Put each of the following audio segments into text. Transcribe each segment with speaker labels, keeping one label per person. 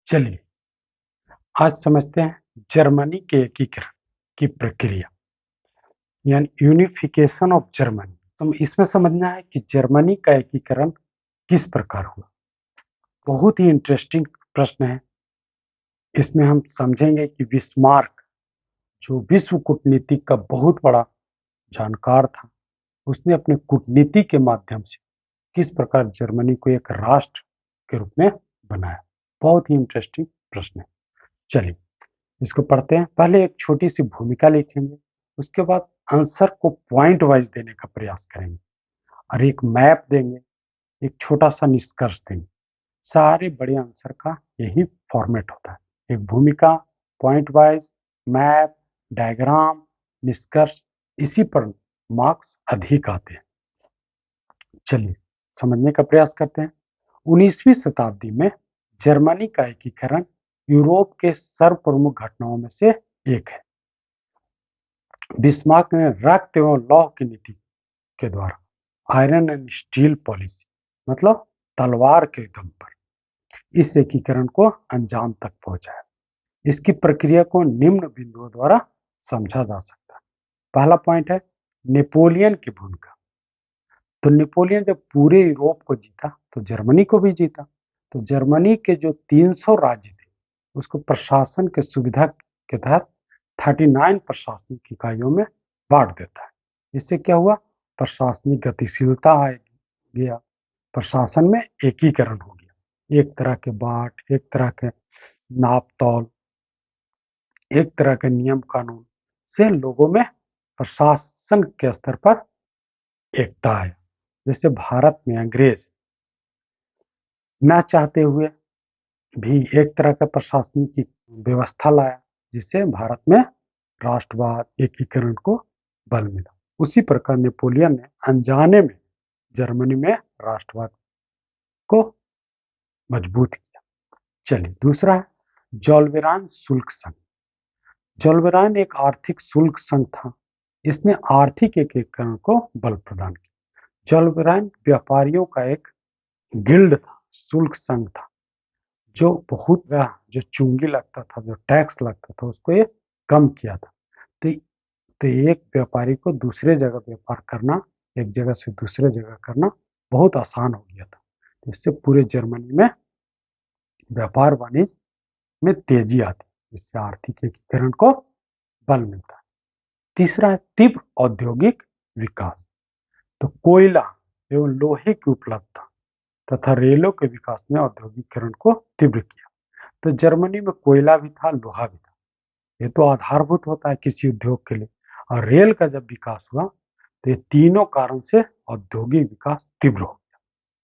Speaker 1: चलिए आज समझते हैं जर्मनी के एकीकरण की प्रक्रिया यानी यूनिफिकेशन ऑफ जर्मनी। तो इसमें समझना है कि जर्मनी का एकीकरण किस प्रकार हुआ। बहुत ही इंटरेस्टिंग प्रश्न है। इसमें हम समझेंगे कि बिस्मार्क जो विश्व कूटनीति का बहुत बड़ा जानकार था, उसने अपने कूटनीति के माध्यम से किस प्रकार जर्मनी को एक राष्ट्र के रूप में बनाया। बहुत ही इंटरेस्टिंग प्रश्न है। चलिए इसको पढ़ते हैं। पहले एक छोटी सी भूमिका लिखेंगे, उसके बाद आंसर को पॉइंट वाइज देने का प्रयास करेंगे और एक मैप देंगे, एक छोटा सा निष्कर्ष देंगे। सारे बड़े आंसर का यही फॉर्मेट होता है, एक भूमिका, पॉइंट वाइज, मैप, डायग्राम, निष्कर्ष। इसी पर मार्क्स अधिक आते हैं। चलिए समझने का प्रयास करते हैं। 19वीं शताब्दी में जर्मनी का एकीकरण यूरोप के सर्वप्रमुख घटनाओं में से एक है। बिस्मार्क ने रक्त एवं लौह की नीति के द्वारा आयरन एंड स्टील पॉलिसी मतलब तलवार के दम पर इस एकीकरण को अंजाम तक पहुंचाया। इसकी प्रक्रिया को निम्न बिंदुओं द्वारा समझा जा सकता है। पहला पॉइंट है नेपोलियन की भूमिका। तो नेपोलियन जब पूरे यूरोप को जीता तो जर्मनी को भी जीता। तो जर्मनी के जो 300 राज्य थे उसको प्रशासन के सुविधा के तहत 39 प्रशासनिक इकाइयों में बांट देता है। इससे क्या हुआ, प्रशासनिक गतिशीलता आ गया, प्रशासन में एकीकरण हो गया। एक तरह के बाट, एक तरह के नाप तौल, एक तरह के नियम कानून से लोगों में प्रशासन के स्तर पर एकता आया। जैसे भारत में अंग्रेज न चाहते हुए भी एक तरह का प्रशासनिक व्यवस्था लाया, जिससे भारत में राष्ट्रवाद एकीकरण को बल मिला। उसी प्रकार नेपोलियन ने अनजाने में जर्मनी में राष्ट्रवाद को मजबूत किया। चलिए दूसरा है जोल्बेरान शुल्क संघ। जोल्बेरान एक आर्थिक शुल्क संघ था। इसने आर्थिक एकीकरण को बल प्रदान किया। जोल्बेरान व्यापारियों का एक गिल्ड था, शुल्क संघ था, जो बहुत जो चुंगी लगता था, जो टैक्स लगता था, उसको ये कम किया था। तो, तो एक व्यापारी को दूसरे जगह व्यापार करना, एक जगह से दूसरे जगह करना बहुत आसान हो गया था। इससे पूरे जर्मनी में व्यापार वाणिज्य में तेजी आती, जिससे आर्थिक एकीकरण को बल मिलता है। तीसरा है तीव्र औद्योगिक विकास। तो कोयला एवं लोहे की उपलब्धता तथा रेलों के विकास ने औद्योगिकरण को तीव्र किया। तो जर्मनी में कोयला भी था, लोहा भी था। ये तो आधारभूत होता है किसी उद्योग के लिए। और रेल का जब विकास हुआ तो ये तीनों कारण से औद्योगिक विकास तीव्र हो गया।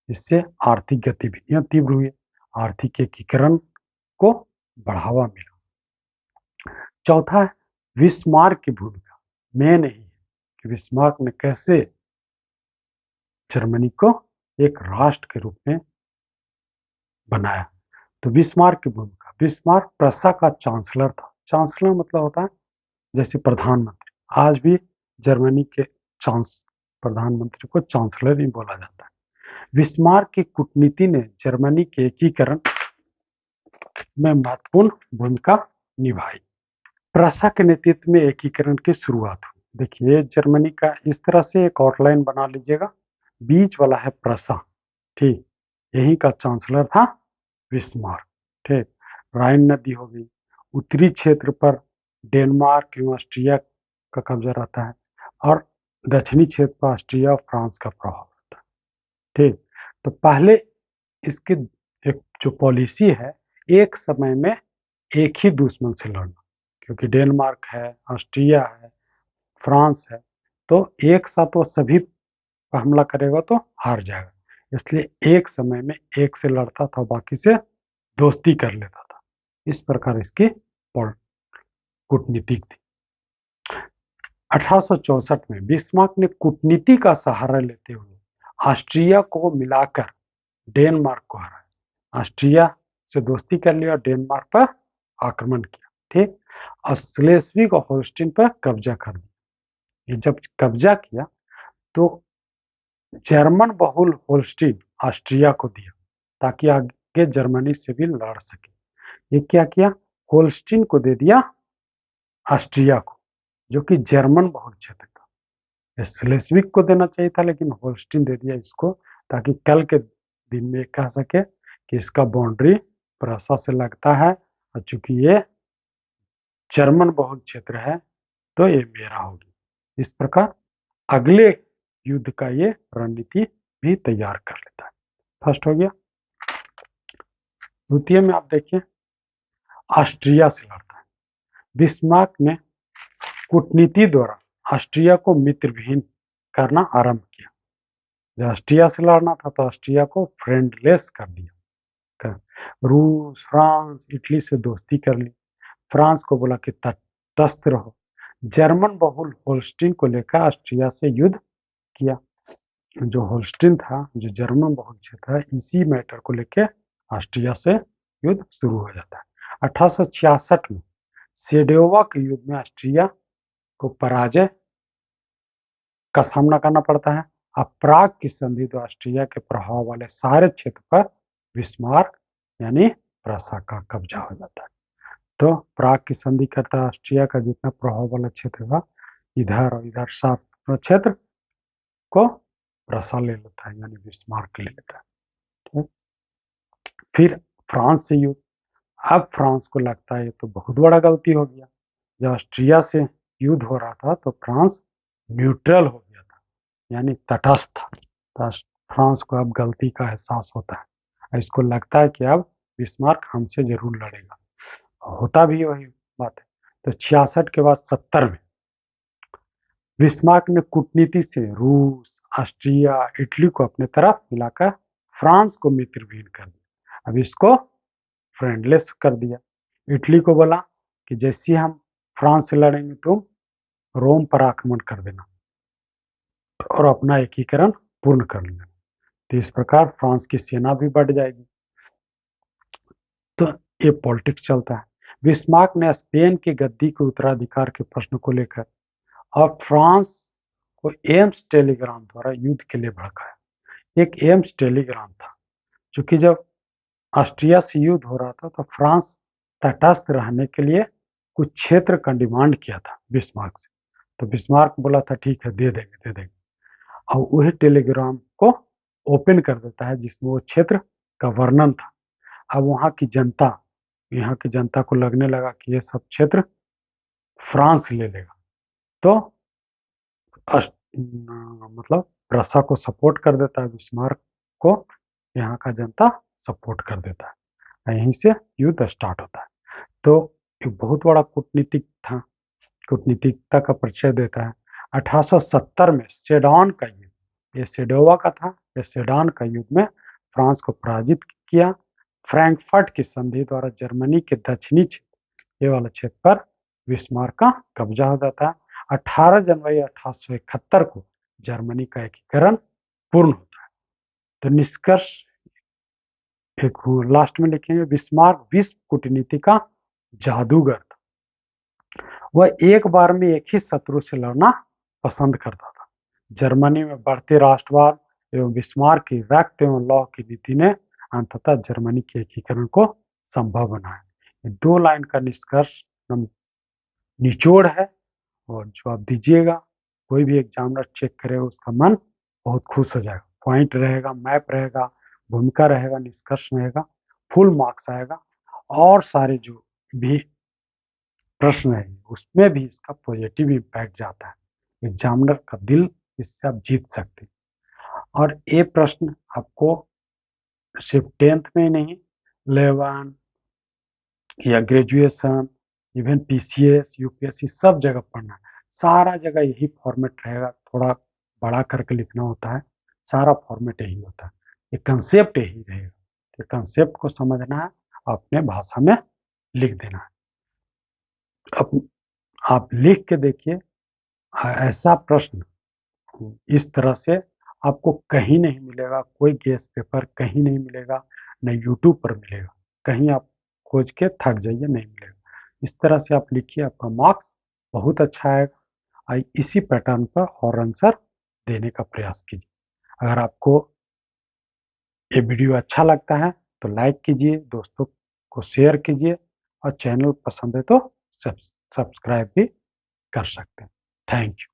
Speaker 1: इससे आर्थिक गतिविधियां तीव्र हुई, आर्थिक एकीकरण को बढ़ावा मिला। चौथा है बिस्मार्क की भूमिका। मेन यही है कि बिस्मार्क ने कैसे जर्मनी को एक राष्ट्र के रूप में बनाया। तो बिस्मार्क की भूमिका, बिस्मार्क प्रसा का चांसलर था। चांसलर मतलब होता है जैसे प्रधानमंत्री। आज भी जर्मनी के प्रधानमंत्री को चांसलर ही बोला जाता है। बिस्मार्क की कूटनीति ने जर्मनी के एकीकरण में महत्वपूर्ण भूमिका निभाई। प्रसा के नेतृत्व में एकीकरण की शुरुआत हुई। देखिए जर्मनी का इस तरह से एक आउटलाइन बना लीजिएगा। बीच वाला है प्रसा, ठीक, यही का चांसलर था बिस्मार्क, ठीक। राइन नदी हो गई, उत्तरी क्षेत्र पर डेनमार्क एवं ऑस्ट्रिया का कब्जा रहता है और दक्षिणी क्षेत्र पर ऑस्ट्रिया और फ्रांस का प्रभाव रहता है, ठीक। तो पहले इसकी एक जो पॉलिसी है, एक समय में एक ही दुश्मन से लड़ना, क्योंकि डेनमार्क है, ऑस्ट्रिया है, फ्रांस है, तो एक साथ वो सभी पर हमला करेगा तो हार जाएगा। इसलिए एक समय में एक से लड़ता था, बाकी से दोस्ती कर लेता था। इस प्रकार इसकी कूटनीति थी। 1864 में बिस्मार्क ने कूटनीति का सहारा लेते हुए ऑस्ट्रिया को मिलाकर डेनमार्क को हराया। ऑस्ट्रिया से दोस्ती कर लिया और डेनमार्क पर आक्रमण किया, ठीक। और स्लेस्विग और होल्स्टीन पर कब्जा कर दिया। ये जब कब्जा किया तो जर्मन बहुल होल्स्टीन ऑस्ट्रिया को दिया ताकि आगे जर्मनी से भी लड़ सके। ये क्या किया, होल्स्टीन को दे दिया ऑस्ट्रिया को, जो कि जर्मन बहुल क्षेत्र था। ये स्लेस्विक को देना चाहिए था, लेकिन होल्स्टीन दे दिया इसको, ताकि कल के दिन में कह सके कि इसका बाउंड्री प्रसा से लगता है, और चूंकि ये जर्मन बहुल क्षेत्र है तो ये मेरा होगी। इस प्रकार अगले युद्ध का ये रणनीति भी तैयार कर लेता है। फर्स्ट हो गया। द्वितीय में आप देखिए, ऑस्ट्रिया से लड़ता है। बिस्मार्क ने कूटनीति द्वारा ऑस्ट्रिया को मित्रविहीन करना आरंभ किया। जब ऑस्ट्रिया से लड़ना था तो ऑस्ट्रिया को फ्रेंडलेस कर दिया। रूस, फ्रांस, इटली से दोस्ती कर ली। फ्रांस को बोला कि तटस्थ रहो। जर्मन बहुल होल्स्टीन को लेकर ऑस्ट्रिया से युद्ध किया। जो होल्स्टीन था, जो जर्मन बहुल क्षेत्र है, इसी मैटर को लेकर ऑस्ट्रिया से युद्ध शुरू हो जाता है। 1866 में सेडोवा के युद्ध में ऑस्ट्रिया को पराजय का सामना करना पड़ता है। अब प्राग की संधि तो ऑस्ट्रिया के प्रभाव वाले सारे क्षेत्र पर बिस्मार्क यानी प्रसा का कब्जा हो जाता है। तो प्राग की संधि करता है, ऑस्ट्रिया का जितना प्रभाव वाला क्षेत्र था, इधर और इधर सब क्षेत्र को प्रसा ले लेता है, यानी बिस्मार्क ले लेता है। ठीक? फिर फ्रांस से युद्ध। अब फ्रांस को लगता है ये तो बहुत बड़ा गलती हो गया। जब ऑस्ट्रिया से युद्ध हो रहा था तो फ्रांस न्यूट्रल हो गया था, यानी तटस्थ था। तो फ्रांस को अब गलती का एहसास होता है। इसको लगता है कि अब बिस्मार्क हमसे जरूर लड़ेगा। होता भी वही बात है। तो 66 के बाद 70 में बिस्मार्क ने कूटनीति से रूस, ऑस्ट्रिया, इटली को अपने तरफ मिलाकर फ्रांस को मित्रविहीन कर दिया। अब इसको फ्रेंडलेस कर दिया। इटली को बोला कि जैसे हम फ्रांस से लड़ेंगे तुम रोम पर आक्रमण कर देना और अपना एकीकरण पूर्ण कर लेना। तो इस प्रकार फ्रांस की सेना भी बढ़ जाएगी। तो ये पॉलिटिक्स चलता है। बिस्मार्क ने स्पेन की गद्दी के उत्तराधिकार के प्रश्न को लेकर और फ्रांस को एम्स टेलीग्राम द्वारा युद्ध के लिए भड़काया। एक एम्स टेलीग्राम था, क्योंकि जब ऑस्ट्रिया से युद्ध हो रहा था तो फ्रांस तटस्थ रहने के लिए कुछ क्षेत्र का डिमांड किया था बिस्मार्क से। तो बिस्मार्क बोला था ठीक है, दे देंगे दे देंगे, और वही टेलीग्राम को ओपन कर देता है जिसमें वो क्षेत्र का वर्णन था। अब वहाँ की जनता को लगने लगा कि ये सब क्षेत्र फ्रांस ले लेगा, तो मतलब प्रसा को सपोर्ट कर देता है, बिस्मार्क को यहाँ का जनता सपोर्ट कर देता है। यहीं से युद्ध स्टार्ट होता है। तो एक बहुत बड़ा कूटनीतिक था, कूटनीतिकता का परिचय देता है। 1870 में सेडान का युद्ध, ये सेडोवा का था, ये सेडान का युद्ध में फ्रांस को पराजित किया। फ्रैंकफर्ट की संधि द्वारा जर्मनी के दक्षिणी क्षेत्र, ये वाला क्षेत्र पर बिस्मार्क का कब्जा हो जाता है। 18 जनवरी 1871 को जर्मनी का एकीकरण पूर्ण होता है। तो निष्कर्ष एक लास्ट में लिखेंगे, बिस्मार्क विश्व कूटनीति का जादूगर था। वह एक बार में एक ही शत्रु से लड़ना पसंद करता था। जर्मनी में बढ़ते राष्ट्रवाद एवं बिस्मार्क की रक्त एवं लौह की नीति ने अंततः जर्मनी के एकीकरण को संभव बनाया। 2 लाइन का निष्कर्ष निचोड़ है, और जो आप दीजिएगा कोई भी एग्जामिनर चेक करेगा उसका मन बहुत खुश हो जाएगा। पॉइंट रहेगा, मैप रहेगा, भूमिका रहेगा, निष्कर्ष रहेगा, फुल मार्क्स आएगा, और सारे जो भी प्रश्न है उसमें भी इसका पॉजिटिव इम्पैक्ट जाता है। एग्जामिनर का दिल इससे आप जीत सकते हैं। और ये प्रश्न आपको सिर्फ 10th में ही नहीं, 11 या ग्रेजुएशन, इवन पीसीएस, यूपीएससी सब जगह पढ़ना है। सारा जगह यही फॉर्मेट रहेगा, थोड़ा बड़ा करके लिखना होता है, सारा फॉर्मेट यही होता है, ये कंसेप्ट यही रहेगा। तो कंसेप्ट को समझना है, अपने भाषा में लिख देना है। अब आप लिख के देखिए, ऐसा प्रश्न इस तरह से आपको कहीं नहीं मिलेगा, कोई गेस पेपर कहीं नहीं मिलेगा, न यूट्यूब पर मिलेगा, कहीं आप खोज के थक जाइए, नहीं मिलेगा। इस तरह से आप लिखिए, आपका मार्क्स बहुत अच्छा आएगा। इसी पैटर्न पर और आंसर देने का प्रयास कीजिए। अगर आपको ये वीडियो अच्छा लगता है तो लाइक कीजिए, दोस्तों को शेयर कीजिए और चैनल पसंद है तो सब्सक्राइब भी कर सकते हैं। Thank you.